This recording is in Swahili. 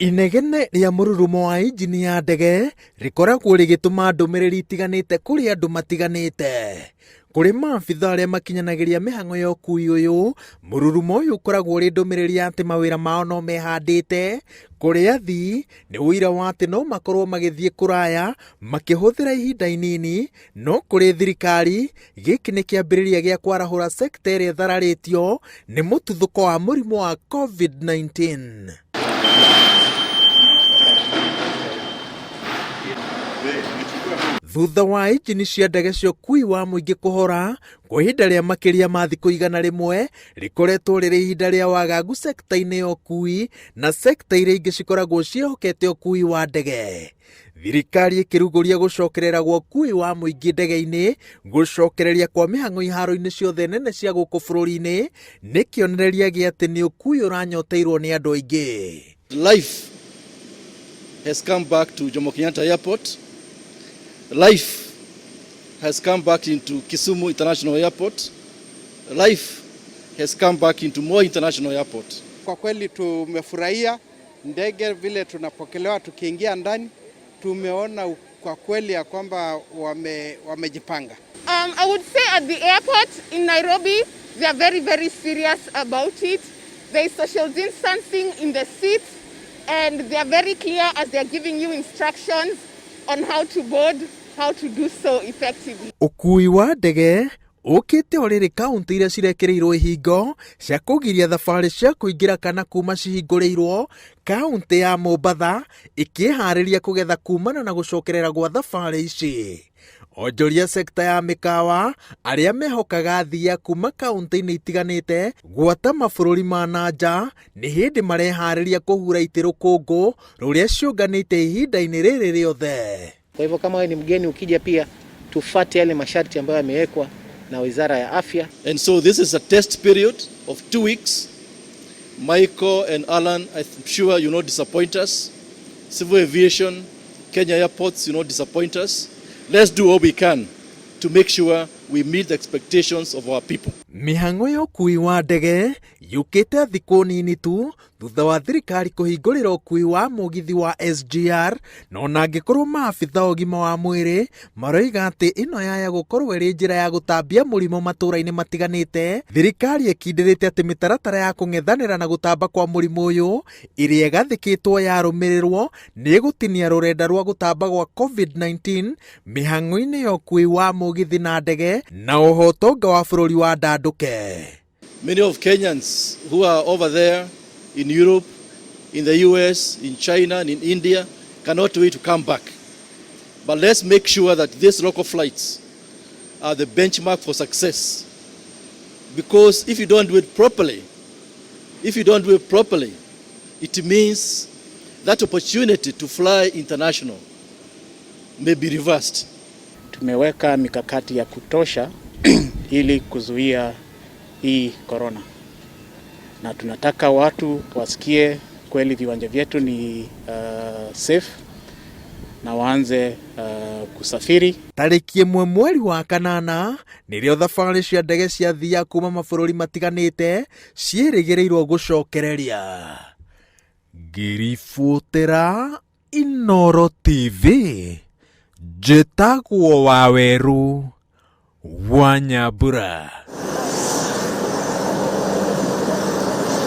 Inegene ria mururumo wa injini ya ndege rikoragwo rigituma ndumiriri itiganite kuri andu matiganite. Kuri maabitha aria makinyanagiria mihango ya ukui uyu, mururumo uyu ukoragwo uri ndumiriri ati mawira mao no mehandite. Kuri athii ni wira wa ati no makorwo magithie kuraya makihuthira ihinda inini, no kuri thirikari giki ni kiambiriria gia kwarahura sekta iria thararitio ni mututhuko wa murimu wa COVID-19. Thutha wa injini cia ndege cia ukui wa muingi kuhora kwa ihinda ria makiria ma thiku 100 rikoretwo riri ihinda ria wagagu sekta-ini ya ukui na sekta iria ingi cikoragwo ciehokete ukui wa ndege. Thirikari ikiruguria gucokerera gwa ukui wa muingi ndege-ini, gucokereria kwa mihango iharo-ini ciothe nene cia guku bururi-ini ni kionereria gia ati ni ukui uranyoteirwo ni andu aingi. Life has come back to Jomo Kenyatta Airport. Life has come back into Kisumu International Airport. Life has come back into Moi International Airport. Kwa kweli tumefurahia ndege vile tunapokelewa tukiingia ndani. Tumeona kwa kweli ya kwamba wamejipanga. I would say at the airport in Nairobi, they are very, very serious about it. There is social distancing in the seats, and they are very clear as they are giving you instructions on how to board, how to do so effectively. Ukui wa ndege ukite oriri kaunti iria cirekereirwo ihingo cia kugiria thabari cia kuingira kana kuma cihinguriirwo. Kaunti ya Mombasa ikihariria kugetha kumana na gucokerera gwa thabari ici. Onjoria sekta ya mikawa aria mehokaga athia kuma kaunti-ini itiganite gwata mabururi ma nanja ni hindi marehariria kuhura iti rukungu ruria ciunganite ihinda-ini riri riothe. Kwa hivyo kama wewe ni mgeni ukija pia tufuate yale masharti ambayo yamewekwa na Wizara ya Afya. And so this is a test period of 2 weeks. Michael and Alan, I'm sure you not disappoint us. Civil Aviation, Kenya Airports, you not disappoint us. Let's do all we can to make sure we meet the expectations of our people. Mihango ya ukui wa ndege yukite thiku nini tu thutha wa thirikari kuhingurira ukui wa mugithi wa SGR, no na angikorwo maabitha ugima wa mwiri maroiga ati ino yaya gukorwo iri njira ya gutambia murimo matura-ini matiganite. Thirikari ikindirite ati mitaratara ya kung'ethanira na gutamba kwa murimo uyu iria igathikitwo yarumirirwo ni gutinia rurenda rwa gutamba gwa COVID-19 mihango-ini ya ukui wa mugithi na ndege na uhotonga wa bururi wa ndanduke. Many of Kenyans who are over there in Europe, in the US, in China, and in India cannot wait to come back. But let's make sure that these local flights are the benchmark for success. Because if you don't do it properly, it means that opportunity to fly international may be reversed. Tumeweka mikakati ya kutosha ili kuzuia hii corona. Na tunataka watu wasikie kweli viwanja vyetu ni safe na waanze kusafiri. Tariki 1 mweri wa kanana nirio thabari cia ndege cia thia kuma mabururi matiganite ciirigirirwo gucokereria. Ngiributira Inooro TV, njitagwo Waweru wa Nyambura.